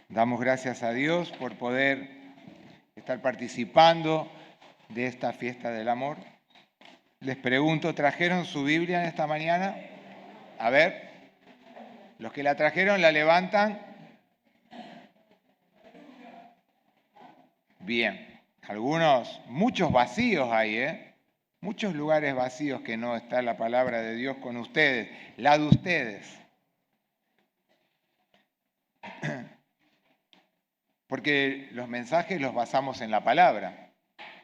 Damos gracias a Dios por poder estar participando de esta fiesta del amor. Les pregunto, ¿trajeron su Biblia en esta mañana? A ver, los que la trajeron la levantan. Bien, muchos vacíos hay, Muchos lugares vacíos que no está la palabra de Dios con ustedes, la de ustedes. Porque los mensajes los basamos en la palabra.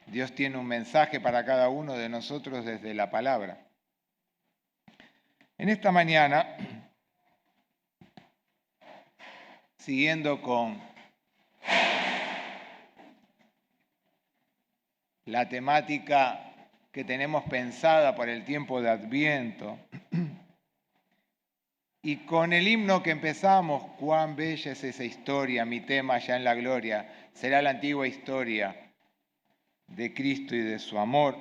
Dios tiene un mensaje para cada uno de nosotros desde la palabra. En esta mañana, siguiendo con la temática que tenemos pensada por el tiempo de Adviento, y con el himno que empezamos, cuán bella es esa historia, mi tema ya en la gloria, será la antigua historia de Cristo y de su amor.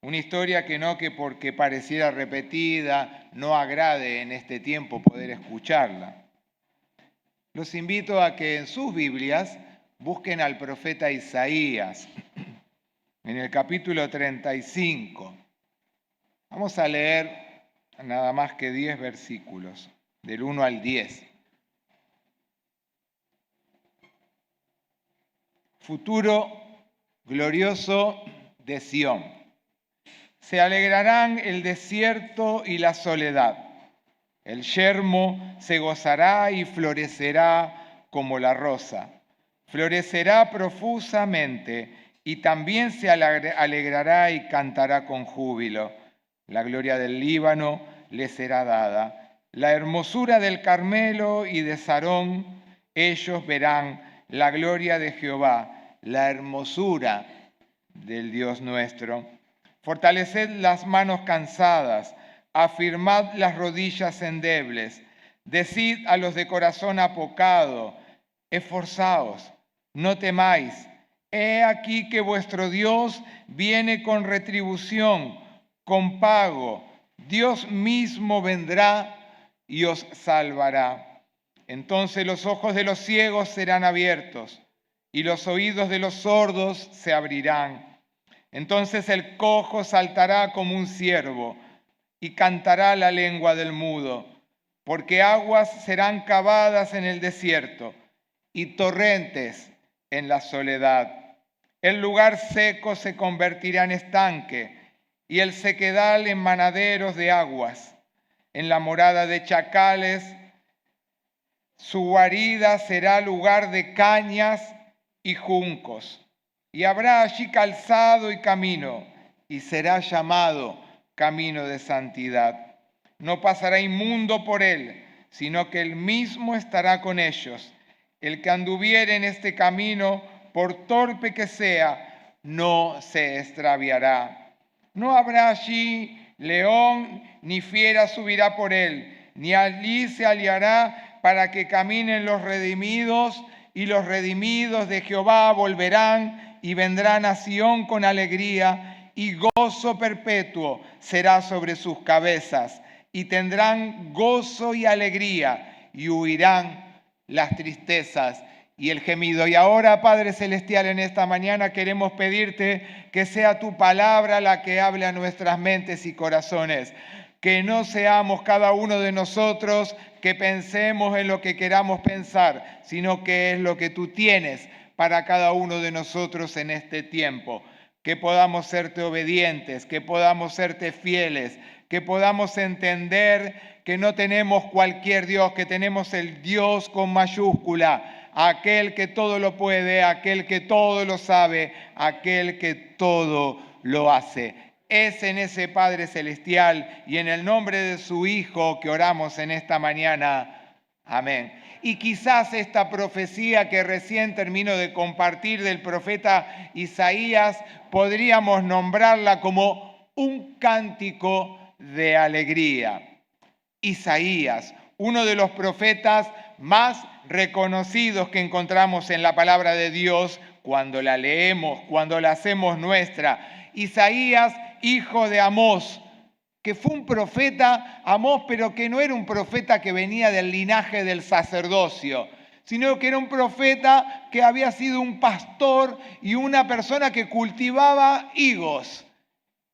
Una historia que porque pareciera repetida, no agrade en este tiempo poder escucharla. Los invito a que en sus Biblias busquen al profeta Isaías, en el capítulo 35. Vamos a leer nada más que 10 versículos, del 1 al 10. Futuro glorioso de Sión. Se alegrarán el desierto y la soledad. El yermo se gozará y florecerá como la rosa. Florecerá profusamente y también se alegrará y cantará con júbilo. La gloria del Líbano le será dada. La hermosura del Carmelo y de Sarón, ellos verán la gloria de Jehová, la hermosura del Dios nuestro. Fortaleced las manos cansadas, afirmad las rodillas endebles. Decid a los de corazón apocado, esforzaos, no temáis. He aquí que vuestro Dios viene con retribución, con pago. Dios mismo vendrá y os salvará. Entonces los ojos de los ciegos serán abiertos y los oídos de los sordos se abrirán. Entonces el cojo saltará como un ciervo y cantará la lengua del mudo, porque aguas serán cavadas en el desierto y torrentes en la soledad. El lugar seco se convertirá en estanque y el sequedal en manaderos de aguas. En la morada de chacales, su guarida será lugar de cañas y juncos. Y habrá allí calzado y camino, y será llamado camino de santidad. No pasará inmundo por él, sino que él mismo estará con ellos. El que anduviere en este camino, por torpe que sea, no se extraviará. No habrá allí león, ni fiera subirá por él, ni allí se aliará para que caminen los redimidos, y los redimidos de Jehová volverán y vendrán a Sión con alegría, y gozo perpetuo será sobre sus cabezas, y tendrán gozo y alegría, y huirán las tristezas y el gemido. Y ahora, Padre Celestial, en esta mañana queremos pedirte que sea tu palabra la que hable a nuestras mentes y corazones. Que no seamos cada uno de nosotros que pensemos en lo que queramos pensar, sino que es lo que tú tienes para cada uno de nosotros en este tiempo. Que podamos serte obedientes, que podamos serte fieles, que podamos entender que no tenemos cualquier Dios, que tenemos el Dios con mayúscula, aquel que todo lo puede, aquel que todo lo sabe, aquel que todo lo hace. Es en ese Padre Celestial y en el nombre de su Hijo que oramos en esta mañana. Amén. Y quizás esta profecía que recién termino de compartir del profeta Isaías, podríamos nombrarla como un cántico de alegría. Isaías, uno de los profetas más reconocidos que encontramos en la palabra de Dios cuando la leemos, cuando la hacemos nuestra. Isaías, hijo de Amós, que fue un profeta, Amós, pero que no era un profeta que venía del linaje del sacerdocio, sino que era un profeta que había sido un pastor y una persona que cultivaba higos.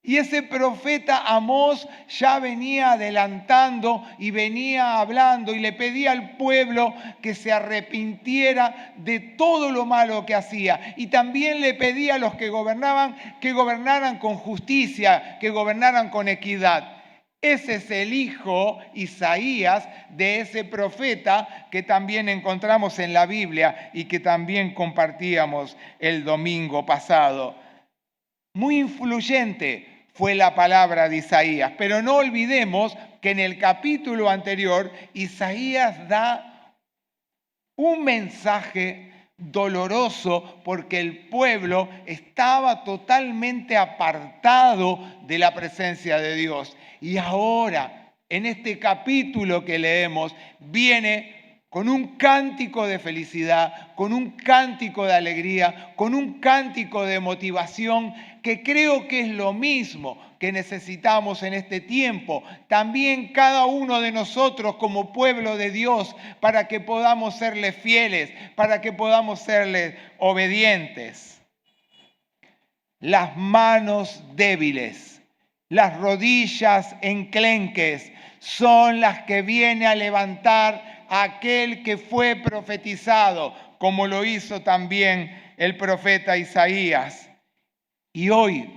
Y ese profeta Amós ya venía adelantando y venía hablando y le pedía al pueblo que se arrepintiera de todo lo malo que hacía. Y también le pedía a los que gobernaran con justicia, que gobernaran con equidad. Ese es el hijo Isaías de ese profeta que también encontramos en la Biblia y que también compartíamos el domingo pasado. Muy influyente fue la palabra de Isaías, pero no olvidemos que en el capítulo anterior Isaías da un mensaje doloroso porque el pueblo estaba totalmente apartado de la presencia de Dios. Y ahora, en este capítulo que leemos, viene con un cántico de felicidad, con un cántico de alegría, con un cántico de motivación, que creo que es lo mismo que necesitamos en este tiempo. También cada uno de nosotros como pueblo de Dios, para que podamos serle fieles, para que podamos serle obedientes. Las manos débiles, las rodillas enclenques, son las que viene a levantar aquel que fue profetizado, como lo hizo también el profeta Isaías. Y hoy,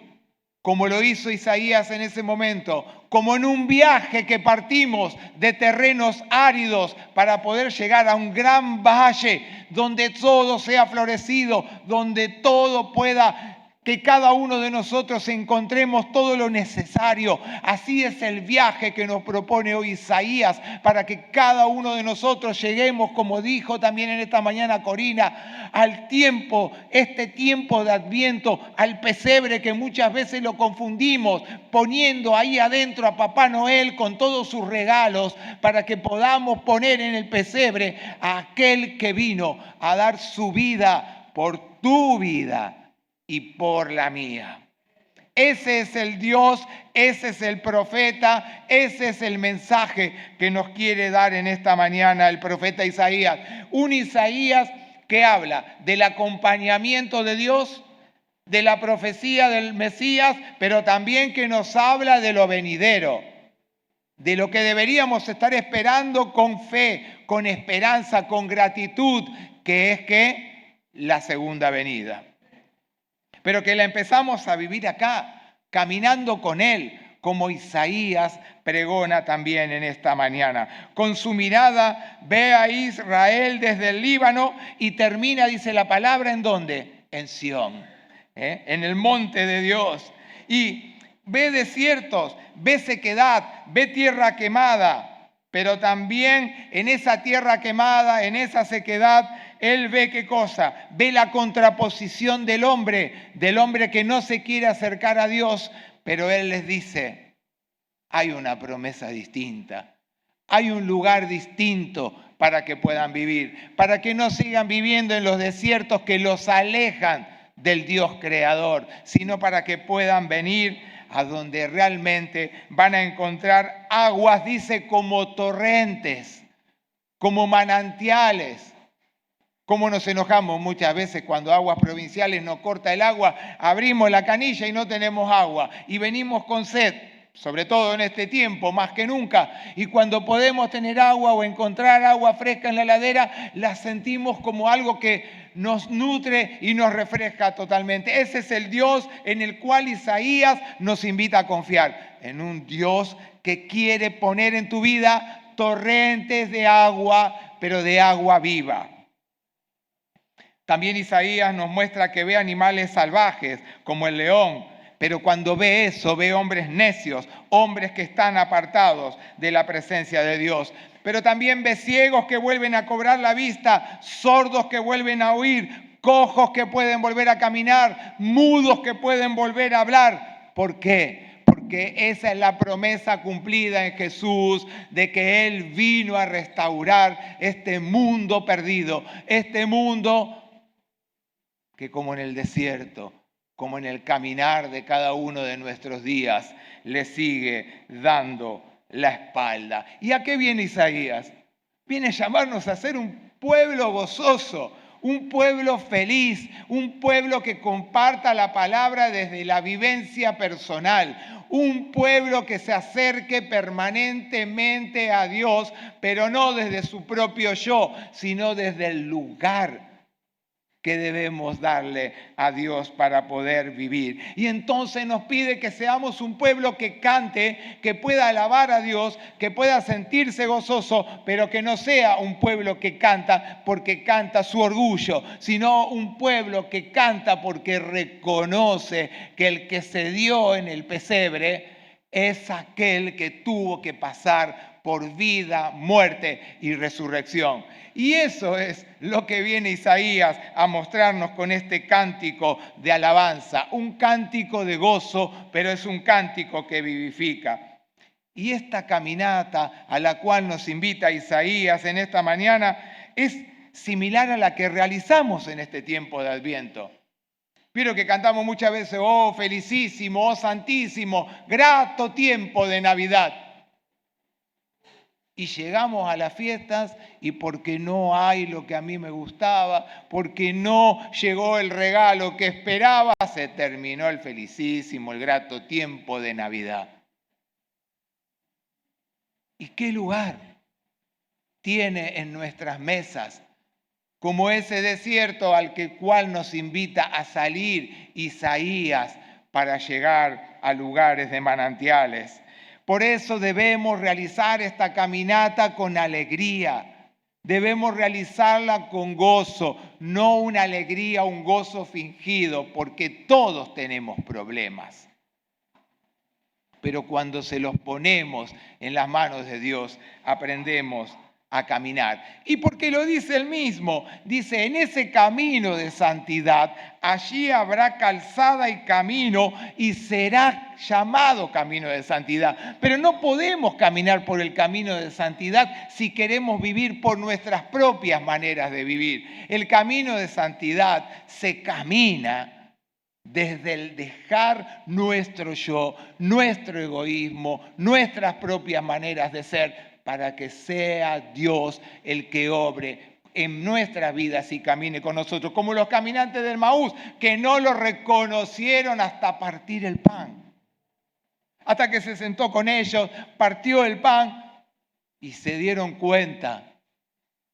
como lo hizo Isaías en ese momento, como en un viaje que partimos de terrenos áridos para poder llegar a un gran valle donde todo sea florecido, donde todo pueda, que cada uno de nosotros encontremos todo lo necesario. Así es el viaje que nos propone hoy Isaías, para que cada uno de nosotros lleguemos, como dijo también en esta mañana Corina, al tiempo, este tiempo de Adviento, al pesebre que muchas veces lo confundimos, poniendo ahí adentro a Papá Noel con todos sus regalos, para que podamos poner en el pesebre a aquel que vino a dar su vida por tu vida y por la mía. Ese es el Dios, ese es el profeta, ese es el mensaje que nos quiere dar en esta mañana el profeta Isaías. Un Isaías que habla del acompañamiento de Dios, de la profecía del Mesías, pero también que nos habla de lo venidero, de lo que deberíamos estar esperando con fe, con esperanza, con gratitud, que es que la segunda venida. Pero que la empezamos a vivir acá, caminando con Él, como Isaías pregona también en esta mañana. Con su mirada ve a Israel desde el Líbano y termina, dice la palabra, ¿en dónde? En Sión, en el monte de Dios. Y ve desiertos, ve sequedad, ve tierra quemada, pero también en esa tierra quemada, en esa sequedad, Él ve qué cosa, ve la contraposición del hombre que no se quiere acercar a Dios, pero Él les dice, hay una promesa distinta, hay un lugar distinto para que puedan vivir, para que no sigan viviendo en los desiertos que los alejan del Dios creador, sino para que puedan venir a donde realmente van a encontrar aguas, dice, como torrentes, como manantiales. Cómo nos enojamos muchas veces cuando Aguas Provinciales nos corta el agua, abrimos la canilla y no tenemos agua y venimos con sed, sobre todo en este tiempo, más que nunca. Y cuando podemos tener agua o encontrar agua fresca en la heladera, la sentimos como algo que nos nutre y nos refresca totalmente. Ese es el Dios en el cual Isaías nos invita a confiar, en un Dios que quiere poner en tu vida torrentes de agua, pero de agua viva. También Isaías nos muestra que ve animales salvajes como el león, pero cuando ve eso, ve hombres necios, hombres que están apartados de la presencia de Dios. Pero también ve ciegos que vuelven a cobrar la vista, sordos que vuelven a oír, cojos que pueden volver a caminar, mudos que pueden volver a hablar. ¿Por qué? Porque esa es la promesa cumplida en Jesús de que Él vino a restaurar este mundo perdido, este mundo que como en el desierto, como en el caminar de cada uno de nuestros días, le sigue dando la espalda. ¿Y a qué viene Isaías? Viene a llamarnos a ser un pueblo gozoso, un pueblo feliz, un pueblo que comparta la palabra desde la vivencia personal, un pueblo que se acerque permanentemente a Dios, pero no desde su propio yo, sino desde el lugar que debemos darle a Dios para poder vivir. Y entonces nos pide que seamos un pueblo que cante, que pueda alabar a Dios, que pueda sentirse gozoso, pero que no sea un pueblo que canta porque canta su orgullo, sino un pueblo que canta porque reconoce que el que se dio en el pesebre es aquel que tuvo que pasar por vida, muerte y resurrección. Y eso es lo que viene Isaías a mostrarnos con este cántico de alabanza, un cántico de gozo, pero es un cántico que vivifica. Y esta caminata a la cual nos invita Isaías en esta mañana es similar a la que realizamos en este tiempo de Adviento. Vieron que cantamos muchas veces, oh felicísimo, oh santísimo, grato tiempo de Navidad. Y llegamos a las fiestas y porque no hay lo que a mí me gustaba, porque no llegó el regalo que esperaba, se terminó el felicísimo, el grato tiempo de Navidad. ¿Y qué lugar tiene en nuestras mesas como ese desierto al cual nos invita a salir Isaías para llegar a lugares de manantiales? Por eso debemos realizar esta caminata con alegría. Debemos realizarla con gozo, no una alegría, un gozo fingido, porque todos tenemos problemas. Pero cuando se los ponemos en las manos de Dios, aprendemos a caminar. Y porque lo dice él mismo, dice, en ese camino de santidad, allí habrá calzada y camino y será llamado camino de santidad. Pero no podemos caminar por el camino de santidad si queremos vivir por nuestras propias maneras de vivir. El camino de santidad se camina desde el dejar nuestro yo, nuestro egoísmo, nuestras propias maneras de ser, para que sea Dios el que obre en nuestras vidas y camine con nosotros, como los caminantes del Maús, que no lo reconocieron hasta partir el pan. Hasta que se sentó con ellos, partió el pan y se dieron cuenta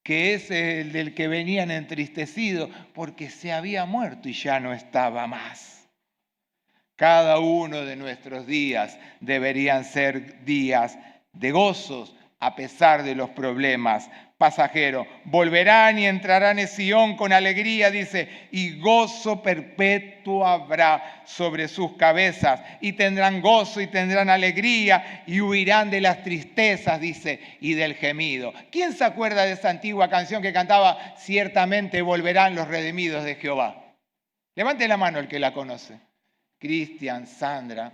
que es el del que venían entristecidos, porque se había muerto y ya no estaba más. Cada uno de nuestros días deberían ser días de gozos, a pesar de los problemas pasajeros. Volverán y entrarán en Sión con alegría, dice, y gozo perpetuo habrá sobre sus cabezas. Y tendrán gozo y tendrán alegría y huirán de las tristezas, dice, y del gemido. ¿Quién se acuerda de esa antigua canción que cantaba, ciertamente volverán los redimidos de Jehová? Levante la mano el que la conoce. Cristian, Sandra,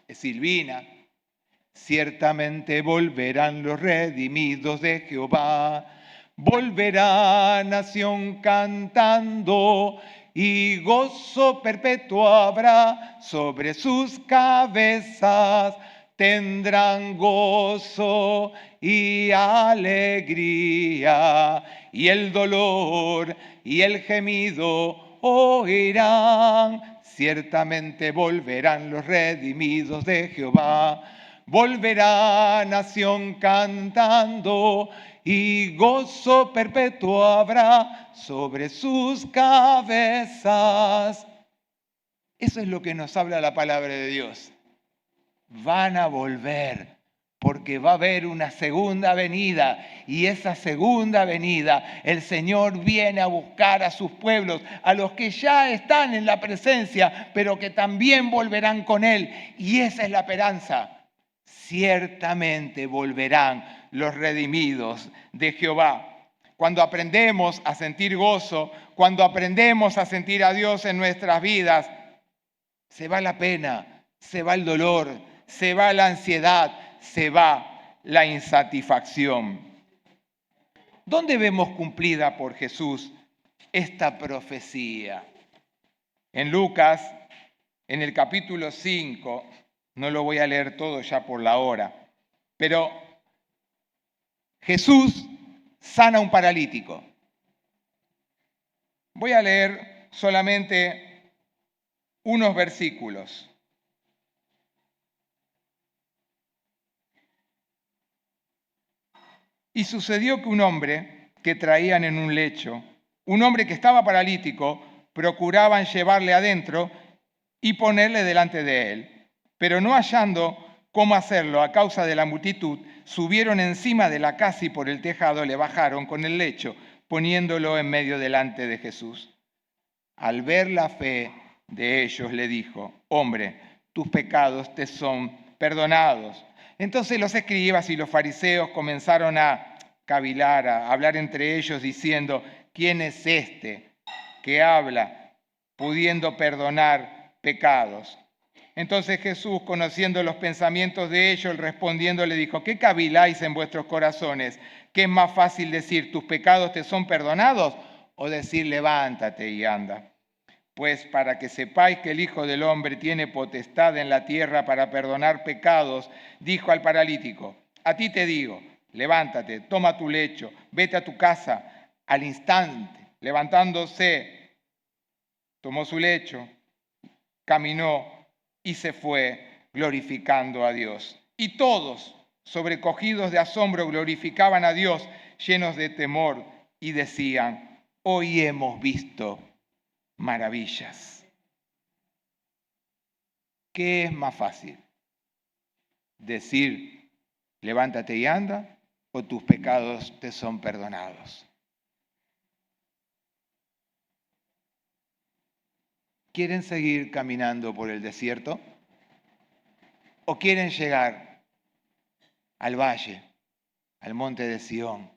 Silvina. Ciertamente volverán los redimidos de Jehová, volverá nación cantando y gozo perpetuo habrá sobre sus cabezas. Tendrán gozo y alegría y el dolor y el gemido oirán. Ciertamente volverán los redimidos de Jehová. Volverá nación cantando y gozo perpetuo habrá sobre sus cabezas. Eso es lo que nos habla la palabra de Dios. Van a volver porque va a haber una segunda venida y esa segunda venida el Señor viene a buscar a sus pueblos, a los que ya están en la presencia, pero que también volverán con Él. Y esa es la esperanza. Ciertamente volverán los redimidos de Jehová. Cuando aprendemos a sentir gozo, cuando aprendemos a sentir a Dios en nuestras vidas, se va la pena, se va el dolor, se va la ansiedad, se va la insatisfacción. ¿Dónde vemos cumplida por Jesús esta profecía? En Lucas, en el capítulo 5, no lo voy a leer todo ya por la hora, pero Jesús sana a un paralítico. Voy a leer solamente unos versículos. Y sucedió que un hombre que traían en un lecho, un hombre que estaba paralítico, procuraban llevarle adentro y ponerle delante de él. Pero no hallando cómo hacerlo a causa de la multitud, subieron encima de la casa y por el tejado le bajaron con el lecho, poniéndolo en medio delante de Jesús. Al ver la fe de ellos, le dijo: hombre, tus pecados te son perdonados. Entonces los escribas y los fariseos comenzaron a cavilar, a hablar entre ellos, diciendo: ¿quién es este que habla pudiendo perdonar pecados? Entonces Jesús, conociendo los pensamientos de ellos, respondiendo le dijo: ¿qué caviláis en vuestros corazones? ¿Qué es más fácil decir: tus pecados te son perdonados? O decir: levántate y anda. Pues para que sepáis que el Hijo del Hombre tiene potestad en la tierra para perdonar pecados, dijo al paralítico: a ti te digo, levántate, toma tu lecho, vete a tu casa. Al instante, levantándose, tomó su lecho, caminó y se fue glorificando a Dios. Y todos, sobrecogidos de asombro, glorificaban a Dios, llenos de temor, y decían: hoy hemos visto maravillas. ¿Qué es más fácil? ¿Decir levántate y anda, o tus pecados te son perdonados? ¿Quieren seguir caminando por el desierto? ¿O quieren llegar al valle, al monte de Sión,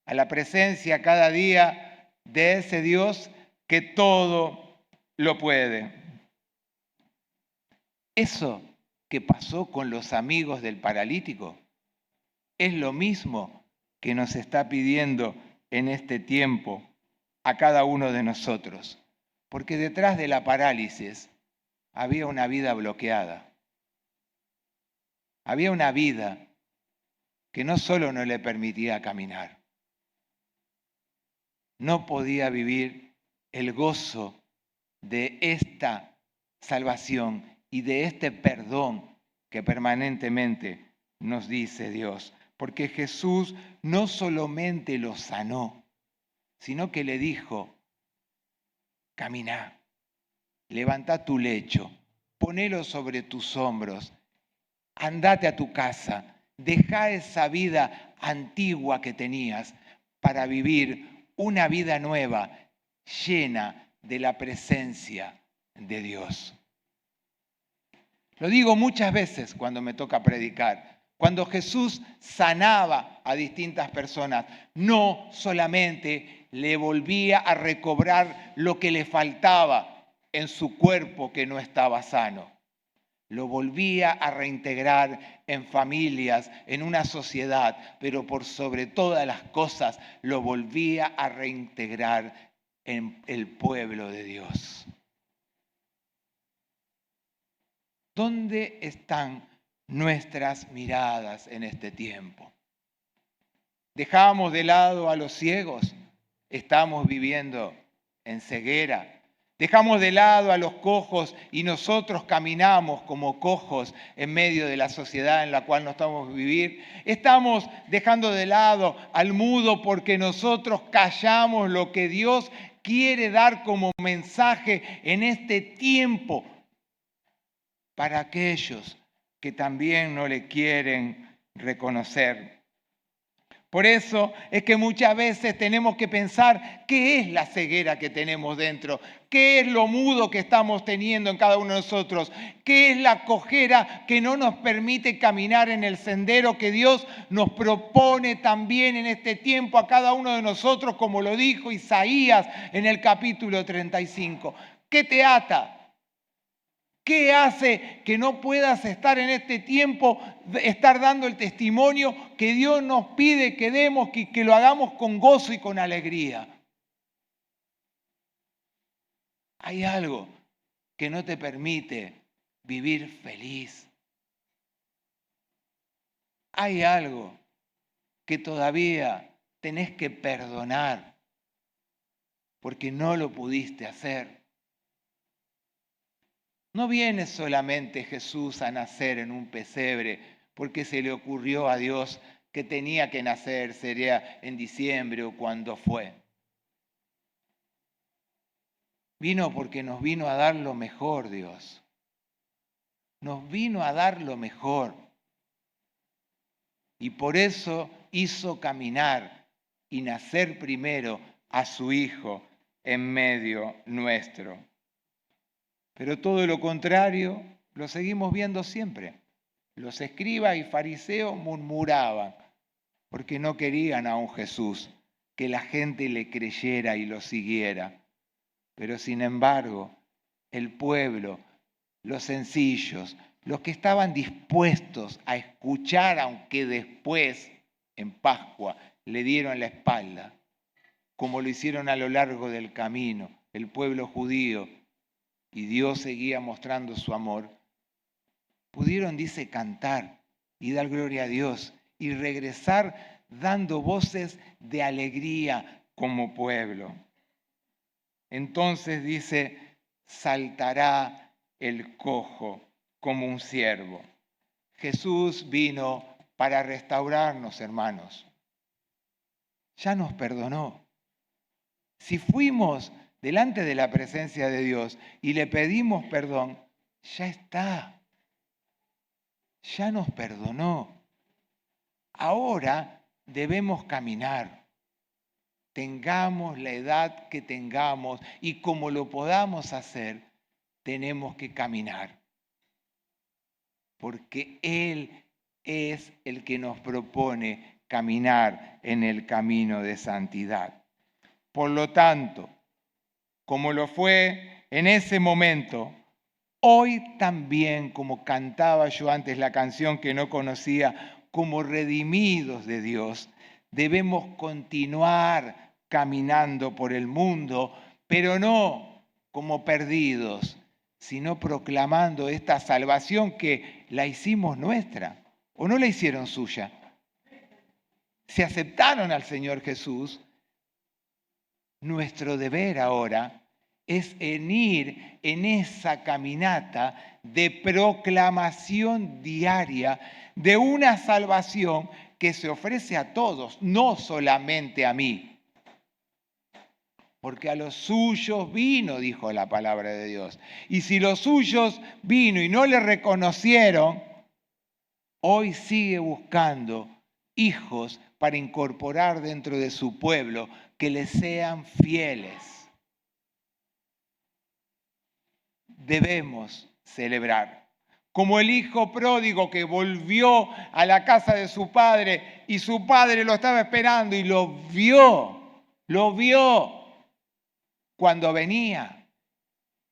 a la presencia cada día de ese Dios que todo lo puede? Eso que pasó con los amigos del paralítico es lo mismo que nos está pidiendo en este tiempo a cada uno de nosotros. Porque detrás de la parálisis había una vida bloqueada. Había una vida que no solo no le permitía caminar, no podía vivir el gozo de esta salvación y de este perdón que permanentemente nos dice Dios. Porque Jesús no solamente lo sanó, sino que le dijo: camina, levanta tu lecho, ponelo sobre tus hombros, andate a tu casa, deja esa vida antigua que tenías para vivir una vida nueva, llena de la presencia de Dios. Lo digo muchas veces cuando me toca predicar. Cuando Jesús sanaba a distintas personas, no solamente le volvía a recobrar lo que le faltaba en su cuerpo que no estaba sano, lo volvía a reintegrar en familias, en una sociedad, pero por sobre todas las cosas lo volvía a reintegrar en el pueblo de Dios. ¿Dónde están nuestras miradas en este tiempo? ¿Dejamos de lado a los ciegos? ¿Estamos viviendo en ceguera? ¿Dejamos de lado a los cojos y nosotros caminamos como cojos en medio de la sociedad en la cual nos estamos vivir? ¿Estamos dejando de lado al mudo porque nosotros callamos lo que Dios quiere dar como mensaje en este tiempo para aquellos que también no le quieren reconocer? Por eso es que muchas veces tenemos que pensar qué es la ceguera que tenemos dentro, qué es lo mudo que estamos teniendo en cada uno de nosotros, qué es la cojera que no nos permite caminar en el sendero que Dios nos propone también en este tiempo a cada uno de nosotros, como lo dijo Isaías en el capítulo 35. ¿Qué te ata? ¿Qué hace que no puedas estar en este tiempo, estar dando el testimonio que Dios nos pide que demos, que lo hagamos con gozo y con alegría? Hay algo que no te permite vivir feliz. Hay algo que todavía tenés que perdonar porque no lo pudiste hacer. No viene solamente Jesús a nacer en un pesebre porque se le ocurrió a Dios que tenía que nacer, sería en diciembre o cuando fue. Vino porque nos vino a dar lo mejor, Dios. Nos vino a dar lo mejor. Y por eso hizo caminar y nacer primero a su Hijo en medio nuestro. Pero todo lo contrario lo seguimos viendo siempre. Los escribas y fariseos murmuraban porque no querían a un Jesús, que la gente le creyera y lo siguiera. Pero sin embargo, el pueblo, los sencillos, los que estaban dispuestos a escuchar, aunque después, en Pascua, le dieron la espalda, como lo hicieron a lo largo del camino, el pueblo judío, y Dios seguía mostrando su amor, pudieron, dice, cantar y dar gloria a Dios y regresar dando voces de alegría como pueblo. Entonces dice, saltará el cojo como un ciervo. Jesús vino para restaurarnos, hermanos. Ya nos perdonó. Si fuimos delante de la presencia de Dios y le pedimos perdón, ya está. Ya nos perdonó. Ahora debemos caminar. Tengamos la edad que tengamos y como lo podamos hacer, tenemos que caminar. Porque Él es el que nos propone caminar en el camino de santidad. Por lo tanto, como lo fue en ese momento, hoy también, como cantaba yo antes la canción que no conocía, como redimidos de Dios, debemos continuar caminando por el mundo, pero no como perdidos, sino proclamando esta salvación que la hicimos nuestra, o no la hicieron suya. Si aceptaron al Señor Jesús, nuestro deber ahora es en ir en esa caminata de proclamación diaria de una salvación que se ofrece a todos, no solamente a mí. Porque a los suyos vino, dijo la palabra de Dios. Y si los suyos vino y no le reconocieron, hoy sigue buscando hijos para incorporar dentro de su pueblo que le sean fieles. Debemos celebrar. Como el hijo pródigo que volvió a la casa de su padre y su padre lo estaba esperando y lo vio cuando venía.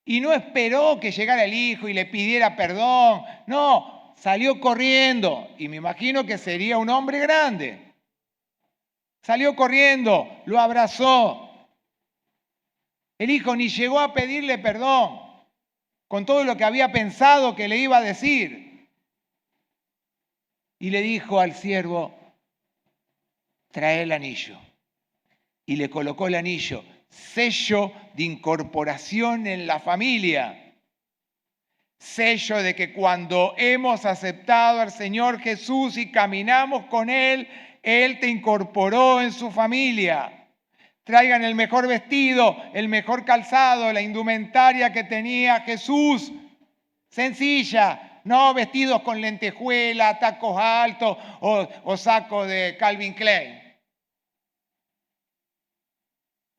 Y no esperó que llegara el hijo y le pidiera perdón. No, salió corriendo. Y me imagino que sería un hombre grande. Salió corriendo, lo abrazó. El hijo ni llegó a pedirle perdón con todo lo que había pensado que le iba a decir. Y le dijo al siervo, trae el anillo. Y le colocó el anillo, sello de incorporación en la familia. Sello de que cuando hemos aceptado al Señor Jesús y caminamos con Él, Él te incorporó en su familia. Traigan el mejor vestido, el mejor calzado, la indumentaria que tenía Jesús. Sencilla, no vestidos con lentejuela, tacos altos o saco de Calvin Klein.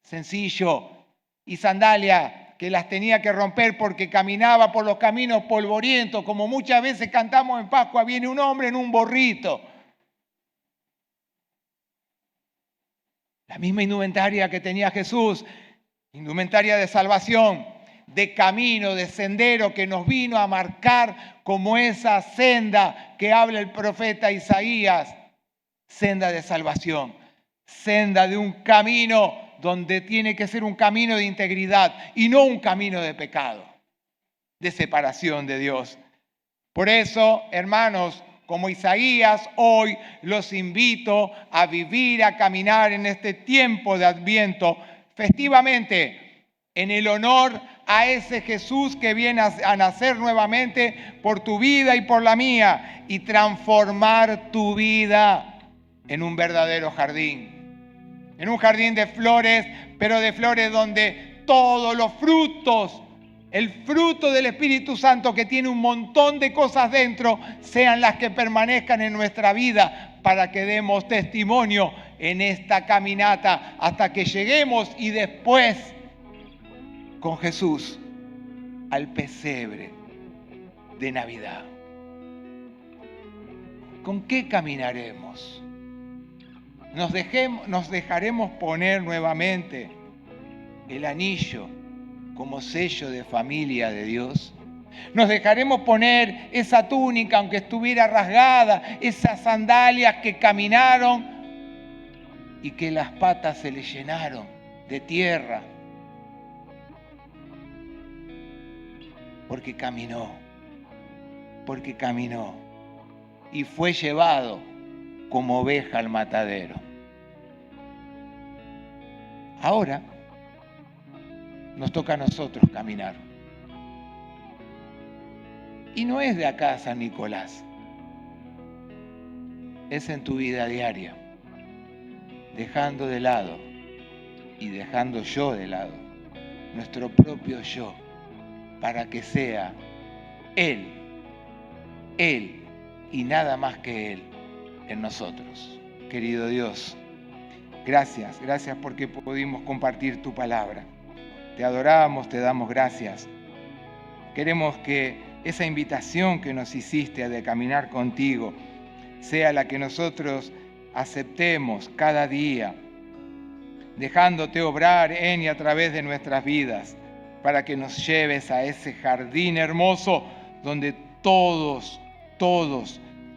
Sencillo. Y sandalia que las tenía que romper porque caminaba por los caminos polvorientos, como muchas veces cantamos en Pascua, viene un hombre en un burrito. La misma indumentaria que tenía Jesús, indumentaria de salvación, de camino, de sendero que nos vino a marcar como esa senda que habla el profeta Isaías, senda de salvación, senda de un camino donde tiene que ser un camino de integridad y no un camino de pecado, de separación de Dios. Por eso, hermanos, como Isaías, hoy los invito a vivir, a caminar en este tiempo de Adviento festivamente, en el honor a ese Jesús que viene a nacer nuevamente por tu vida y por la mía y transformar tu vida en un verdadero jardín. En un jardín de flores, pero de flores donde todos los frutos, el fruto del Espíritu Santo que tiene un montón de cosas dentro, sean las que permanezcan en nuestra vida para que demos testimonio en esta caminata hasta que lleguemos y después con Jesús al pesebre de Navidad. ¿Con qué caminaremos? ¿Nos dejaremos poner nuevamente el anillo como sello de familia de Dios? ¿Nos dejaremos poner esa túnica aunque estuviera rasgada, esas sandalias que caminaron y que las patas se le llenaron de tierra? Porque caminó y fue llevado como oveja al matadero. Ahora nos toca a nosotros caminar. Y no es de acá a San Nicolás, es en tu vida diaria, dejando de lado y dejando yo de lado, nuestro propio yo, para que sea Él y nada más que Él en nosotros. Querido Dios, gracias porque pudimos compartir tu palabra. Te adoramos, te damos gracias. Queremos que esa invitación que nos hiciste de caminar contigo sea la que nosotros aceptemos cada día, dejándote obrar en y a través de nuestras vidas, para que nos lleves a ese jardín hermoso donde todos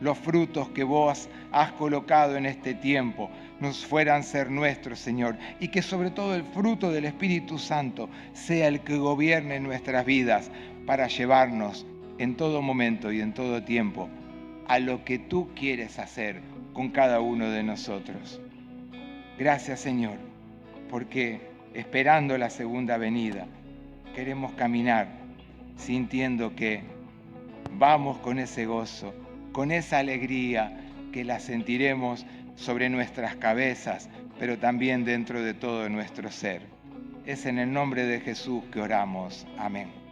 los frutos que vos has colocado en este tiempo nos fueran ser nuestros, Señor, y que sobre todo el fruto del Espíritu Santo sea el que gobierne nuestras vidas para llevarnos en todo momento y en todo tiempo a lo que tú quieres hacer con cada uno de nosotros. Gracias, Señor, porque esperando la segunda venida, queremos caminar sintiendo que vamos con ese gozo, con esa alegría que la sentiremos sobre nuestras cabezas, pero también dentro de todo nuestro ser. Es en el nombre de Jesús que oramos. Amén.